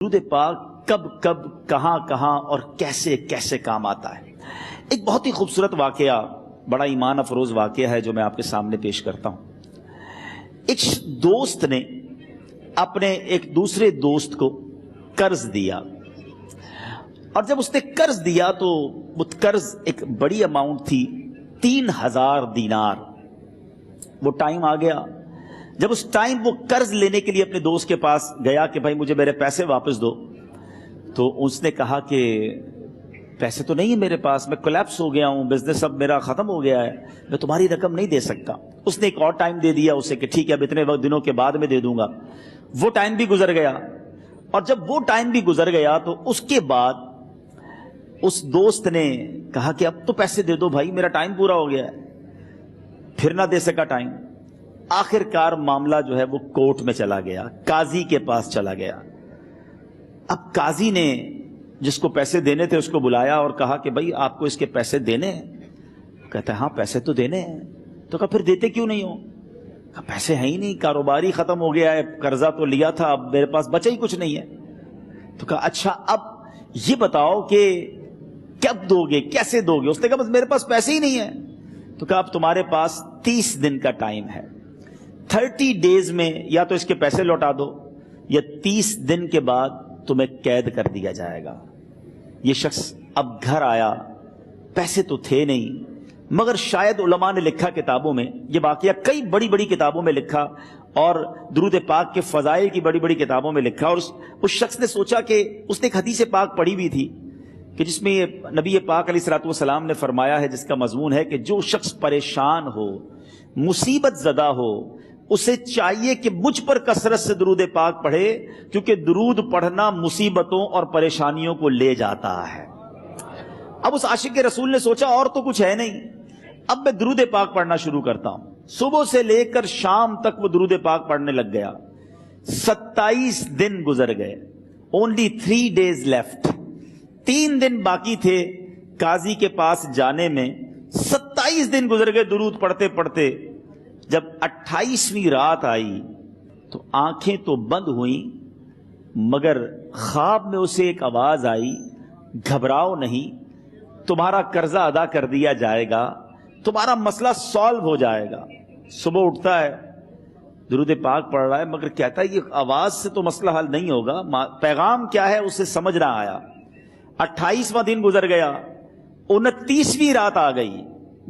درود پاک کب کب کہاں کہاں اور کیسے کیسے کام آتا ہے۔ ایک بہت ہی خوبصورت واقعہ، بڑا ایمان افروز واقعہ ہے جو میں آپ کے سامنے پیش کرتا ہوں۔ ایک دوست نے اپنے ایک دوسرے دوست کو قرض دیا، اور جب اس نے قرض دیا تو وہ قرض ایک بڑی اماؤنٹ تھی، 3000 دینار۔ وہ ٹائم آ گیا جب اس ٹائم وہ قرض لینے کے لیے اپنے دوست کے پاس گیا کہ بھائی مجھے میرے پیسے واپس دو، تو اس نے کہا کہ پیسے تو نہیں ہے میرے پاس، میں کولیپس ہو گیا ہوں، بزنس اب میرا ختم ہو گیا ہے، میں تمہاری رقم نہیں دے سکتا۔ اس نے ایک اور ٹائم دے دیا اسے کہ ٹھیک ہے اب اتنے دنوں کے بعد میں دے دوں گا۔ وہ ٹائم بھی گزر گیا، اور جب وہ ٹائم بھی گزر گیا تو اس کے بعد اس دوست نے کہا کہ اب تو پیسے دے دو بھائی، میرا ٹائم پورا ہو گیا ہے۔ پھر نہ دے سکا ٹائم۔ آخر کار معاملہ جو ہے وہ کورٹ میں چلا گیا، قاضی کے پاس چلا گیا۔ اب قاضی نے جس کو پیسے دینے تھے اس کو بلایا اور کہا کہ بھائی آپ کو اس کے پیسے دینے ہیں؟ کہتا ہے ہاں پیسے تو دینے ہیں۔ تو کہا پھر دیتے کیوں نہیں ہو؟ کہا پیسے ہیں ہی نہیں، کاروبار ہی ختم ہو گیا ہے، قرضہ تو لیا تھا، اب میرے پاس بچا ہی کچھ نہیں ہے۔ تو کہا اچھا اب یہ بتاؤ کہ کب دو گے، کیسے دو گے؟ اس نے کہا بس میرے پاس پیسے ہی نہیں ہیں۔ تو کہا اب تمہارے پاس 30 دن کا ٹائم ہے، 30 ڈیز میں یا تو اس کے پیسے لوٹا دو یا 30 دن کے بعد تمہیں قید کر دیا جائے گا۔ یہ شخص اب گھر آیا، پیسے تو تھے نہیں، مگر شاید علماء نے لکھا کتابوں میں، یہ واقعہ کئی بڑی بڑی کتابوں میں لکھا اور درود پاک کے فضائل کی بڑی بڑی کتابوں میں لکھا، اور اس شخص نے سوچا کہ اس نے ایک حدیث پاک پڑھی ہوئی تھی کہ جس میں یہ نبی پاک علیہ الصلوۃ والسلام نے فرمایا ہے، جس کا مضمون ہے کہ جو شخص پریشان ہو، مصیبت زدہ ہو، اسے چاہیے کہ مجھ پر کثرت سے درود پاک پڑھے، کیونکہ درود پڑھنا مصیبتوں اور پریشانیوں کو لے جاتا ہے۔ اب اس عاشق رسول نے سوچا اور تو کچھ ہے نہیں، اب میں درود پاک پڑھنا شروع کرتا ہوں۔ صبح سے لے کر شام تک وہ درود پاک پڑھنے لگ گیا۔ 27 دن گزر گئے، only 3 days left، 3 دن باقی تھے قاضی کے پاس جانے میں۔ 27 دن گزر گئے درود پڑھتے پڑھتے۔ جب 28ویں رات آئی تو آنکھیں تو بند ہوئیں، مگر خواب میں اسے ایک آواز آئی، گھبراؤ نہیں، تمہارا قرضہ ادا کر دیا جائے گا، تمہارا مسئلہ سالو ہو جائے گا۔ صبح اٹھتا ہے، درود پاک پڑھ رہا ہے، مگر کہتا ہے یہ آواز سے تو مسئلہ حل نہیں ہوگا، پیغام کیا ہے اسے سمجھ نہ آیا۔ 28واں دن گزر گیا، 29ویں رات آ گئی،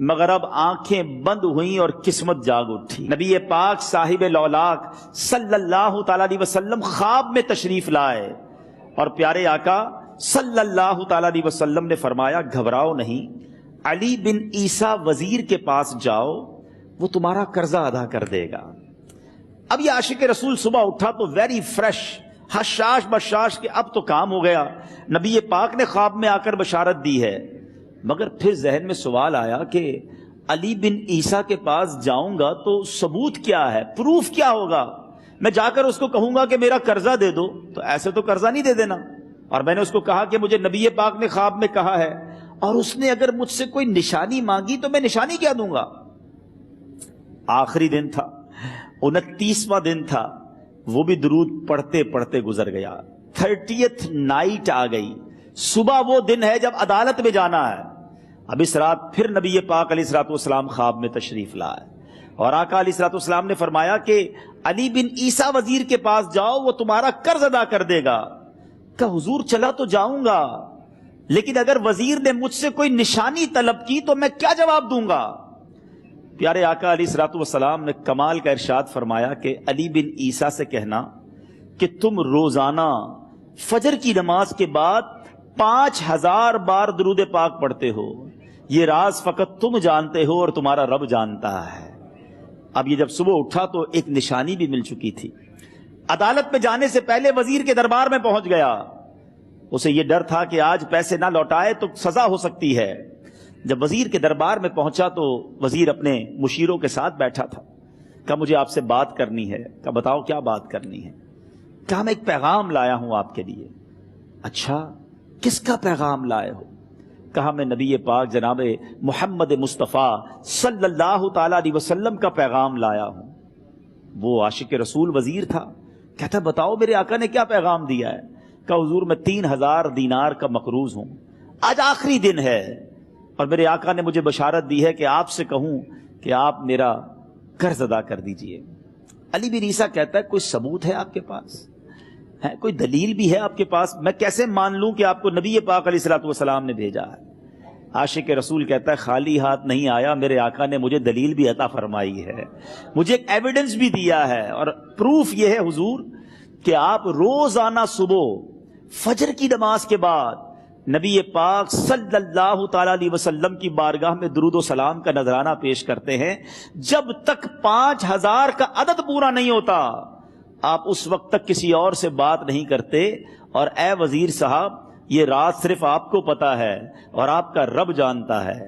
مگر اب آنکھیں بند ہوئیں اور قسمت جاگ اٹھی۔ نبی پاک صاحب لولاک صلی اللہ تعالی علیہ وسلم خواب میں تشریف لائے، اور پیارے آقا صلی اللہ تعالی علیہ وسلم نے فرمایا گھبراؤ نہیں، علی بن عیسیٰ وزیر کے پاس جاؤ، وہ تمہارا قرضہ ادا کر دے گا۔ اب یہ عاشق رسول صبح اٹھا تو ویری فریش، حشاش بشاش کہ اب تو کام ہو گیا، نبی پاک نے خواب میں آ کر بشارت دی ہے۔ مگر پھر ذہن میں سوال آیا کہ علی بن عیسیٰ کے پاس جاؤں گا تو ثبوت کیا ہے، پروف کیا ہوگا؟ میں جا کر اس کو کہوں گا کہ میرا قرضہ دے دو تو ایسے تو قرضہ نہیں دے دینا، اور میں نے اس کو کہا کہ مجھے نبی پاک نے خواب میں کہا ہے، اور اس نے اگر مجھ سے کوئی نشانی مانگی تو میں نشانی کیا دوں گا؟ آخری دن تھا، 29واں دن تھا، وہ بھی درود پڑھتے پڑھتے گزر گیا۔ 30th نائٹ آ گئی، صبح وہ دن ہے جب عدالت میں جانا ہے۔ اب اس رات پھر نبی پاک علیہ الصلوۃ والسلام خواب میں تشریف لائے، اور آقا علیہ الصلوۃ والسلام نے فرمایا کہ علی بن عیسیٰ وزیر کے پاس جاؤ، وہ تمہارا قرض ادا کر دے گا۔ کہ حضور چلا تو جاؤں گا، لیکن اگر وزیر نے مجھ سے کوئی نشانی طلب کی تو میں کیا جواب دوں گا؟ پیارے آقا علیہ الصلوۃ والسلام نے کمال کا ارشاد فرمایا کہ علی بن عیسیٰ سے کہنا کہ تم روزانہ فجر کی نماز کے بعد 5000 بار درود پاک پڑھتے ہو، یہ راز فقط تم جانتے ہو اور تمہارا رب جانتا ہے۔ اب یہ جب صبح اٹھا تو ایک نشانی بھی مل چکی تھی۔ عدالت میں جانے سے پہلے وزیر کے دربار میں پہنچ گیا، اسے یہ ڈر تھا کہ آج پیسے نہ لوٹائے تو سزا ہو سکتی ہے۔ جب وزیر کے دربار میں پہنچا تو وزیر اپنے مشیروں کے ساتھ بیٹھا تھا۔ کہا مجھے آپ سے بات کرنی ہے۔ کہا بتاؤ کیا بات کرنی ہے؟ کہا میں ایک پیغام لایا ہوں آپ کے لیے۔ اچھا کس کا پیغام لائے ہو؟ کہا میں نبی پاک جناب محمد مصطفیٰ صلی اللہ تعالی علیہ وسلم کا پیغام لایا ہوں۔ وہ عاشق رسول وزیر تھا، کہتا بتاؤ میرے آقا نے کیا پیغام دیا ہے؟ کہ حضور میں 3000 دینار کا مقروض ہوں، آج آخری دن ہے اور میرے آقا نے مجھے بشارت دی ہے کہ آپ سے کہوں کہ آپ میرا قرض ادا کر دیجئے۔ علی بن عیسیٰ کہتا ہے کوئی ثبوت ہے آپ کے پاس؟ ہے کوئی دلیل بھی ہے آپ کے پاس؟ میں کیسے مان لوں کہ آپ کو نبی پاک علیہ الصلوۃ والسلام نے بھیجا ہے؟ عاشق رسول کہتا ہے خالی ہاتھ نہیں آیا، میرے آقا نے مجھے دلیل بھی عطا فرمائی ہے، مجھے ایک ایویڈنس بھی دیا ہے، اور پروف یہ ہے حضور کہ آپ روزانہ صبح فجر کی نماز کے بعد نبی پاک صلی اللہ تعالی علیہ وسلم کی بارگاہ میں درود و سلام کا نذرانہ پیش کرتے ہیں۔ جب تک 5000 کا عدد پورا نہیں ہوتا آپ اس وقت تک کسی اور سے بات نہیں کرتے، اور اے وزیر صاحب یہ رات صرف آپ کو پتا ہے اور آپ کا رب جانتا ہے۔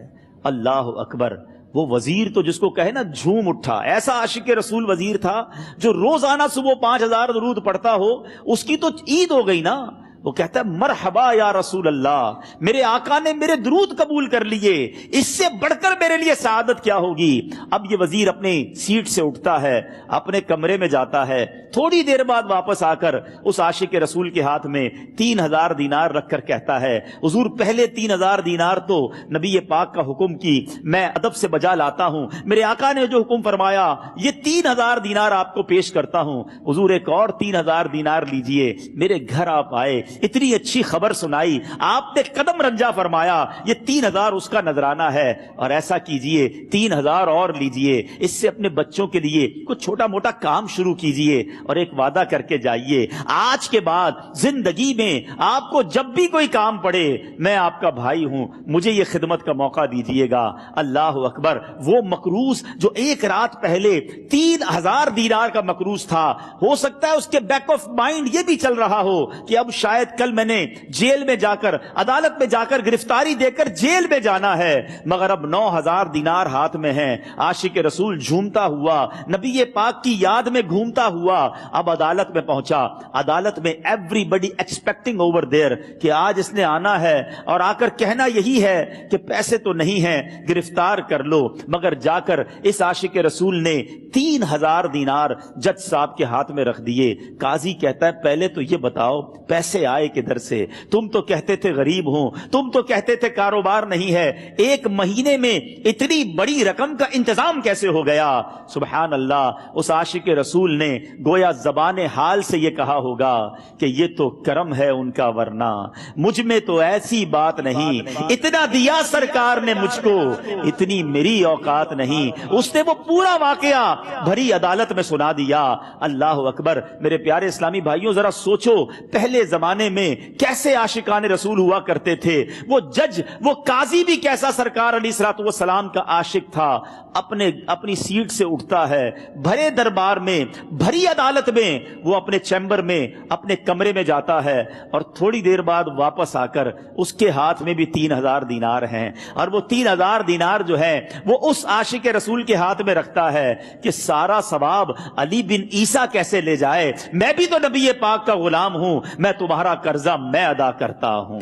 اللہ اکبر! وہ وزیر تو جس کو کہے نا جھوم اٹھا، ایسا عاشق رسول وزیر تھا جو روزانہ صبح 5000 درود پڑھتا ہو، اس کی تو عید ہو گئی نا۔ وہ کہتا ہے مرحبا یا رسول اللہ، میرے آقا نے میرے درود قبول کر لیے، اس سے بڑھ کر میرے لیے سعادت کیا ہوگی۔ اب یہ وزیر اپنی سیٹ سے اٹھتا ہے، اپنے کمرے میں جاتا ہے، تھوڑی دیر بعد واپس آ کر اس عاشق رسول کے ہاتھ میں 3000 دینار رکھ کر کہتا ہے حضور پہلے 3000 دینار تو نبی پاک کا حکم کی میں ادب سے بجا لاتا ہوں، میرے آقا نے جو حکم فرمایا یہ 3000 دینار آپ کو پیش کرتا ہوں، حضور ایک اور 3000 دینار لیجئے۔ میرے گھر آپ آئے، اتنی اچھی خبر سنائی، آپ نے قدم رنجا فرمایا، یہ 3000 اس کا نذرانہ ہے، اور ایسا کیجئے 3000 اور لیجئے، اس سے اپنے بچوں کے لیے کچھ چھوٹا موٹا کام شروع کیجئے، اور ایک وعدہ کر کے جائیے آج کے بعد زندگی میں آپ کو جب بھی کوئی کام پڑے میں آپ کا بھائی ہوں، مجھے یہ خدمت کا موقع دیجئے گا۔ اللہ اکبر! وہ مقروض جو ایک رات پہلے 3000 دینار کا مقروض تھا، ہو سکتا ہے اس کے بیک آف مائنڈ یہ بھی چل رہا ہو کہ اب شاید کل میں نے جیل میں جا کر عدالت میں جا کر گرفتاری دے کر جیل میں جانا ہے، مگر اب 9000 دینار ہاتھ میں ہیں۔ عاشق رسول جھومتا ہوا نبی پاک کی یاد میں گھومتا ہوا اب عدالت میں پہنچا۔ عدالت میں everybody expecting over there کہ آج اس نے آنا ہے اور آ کر کہنا یہی ہے کہ پیسے تو نہیں ہیں، گرفتار کر لو، مگر جا کر اس عاشق رسول نے 3000 دینار جج صاحب کے ہاتھ میں رکھ دیے۔ قاضی کہتا ہے پہلے تو یہ بتاؤ پیسے آئے کدھر سے؟ تم تو کہتے تھے غریب ہوں، تم تو کہتے تھے کاروبار نہیں ہے، ایک مہینے میں اتنی بڑی رقم کا انتظام کیسے ہو گیا؟ سبحان اللہ! اس عاشق رسول نے گویا زبان حال سے یہ کہا ہوگا کہ یہ تو کرم ہے ان کا، ورنہ مجھ میں تو ایسی بات نہیں، اتنا دیا سرکار نے مجھ کو، اتنی میری اوقات نہیں۔ اس نے وہ پورا واقعہ بھری عدالت میں سنا دیا۔ اللہ اکبر! میرے پیارے اسلامی بھائیوں ذرا سوچو پہلے زمانے میں کیسے عاشقان رسول ہوا کرتے تھے، وہ جج وہ قاضی بھی کیسا سرکار علیہ الصلوۃ والسلام کا عاشق تھا۔ اپنی سیٹ سے اٹھتا ہے، بھرے دربار میں بھری عدالت میں وہ اپنے چیمبر میں اپنے کمرے میں جاتا ہے، اور تھوڑی دیر بعد واپس آ کر اس کے ہاتھ میں بھی 3000 دینار ہیں، اور وہ 3000 دینار جو ہے وہ اس عاشق رسول کے ہاتھ میں رکھتا ہے کہ سارا ثواب علی بن عیسیٰ کیسے لے جائے، میں بھی تو نبی پاک کا غلام ہوں، میں تمہارا قرضہ میں ادا کرتا ہوں۔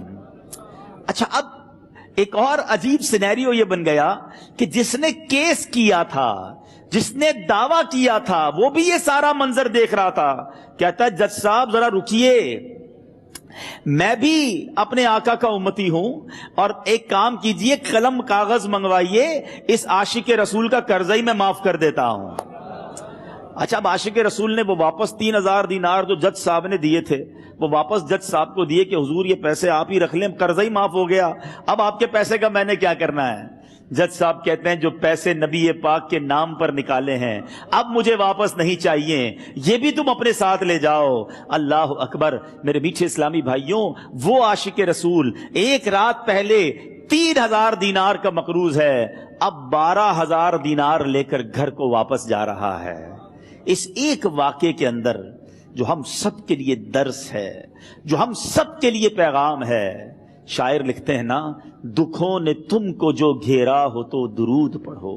اچھا، اب ایک اور عجیب سینیریو یہ بن گیا کہ جس نے کیس کیا تھا، جس نے دعویٰ کیا تھا، وہ بھی یہ سارا منظر دیکھ رہا تھا۔ کہتا ہے جج صاحب ذرا رکیے، میں بھی اپنے آقا کا امتی ہوں، اور ایک کام کیجئے قلم کاغذ منگوائیے، اس عاشق رسول کا قرضہ ہی میں معاف کر دیتا ہوں۔ اچھا، اب عاشق رسول نے وہ واپس 3000 دینار جو جج صاحب نے دیے تھے وہ واپس جج صاحب کو دیے کہ حضور یہ پیسے آپ ہی رکھ لیں، قرضہ ہی معاف ہو گیا، اب آپ کے پیسے کا میں نے کیا کرنا ہے؟ جج صاحب کہتے ہیں جو پیسے نبی پاک کے نام پر نکالے ہیں اب مجھے واپس نہیں چاہیے، یہ بھی تم اپنے ساتھ لے جاؤ۔ اللہ اکبر! میرے میٹھے اسلامی بھائیوں، وہ عاشق رسول ایک رات پہلے 3000 دینار کا مقروض ہے، اب 12000 دینار لے کر گھر کو واپس جا رہا ہے۔ اس ایک واقعے کے اندر جو ہم سب کے لیے درس ہے، جو ہم سب کے لیے پیغام ہے، شاعر لکھتے ہیں نا، دکھوں نے تم کو جو گھیرا ہو تو درود پڑھو،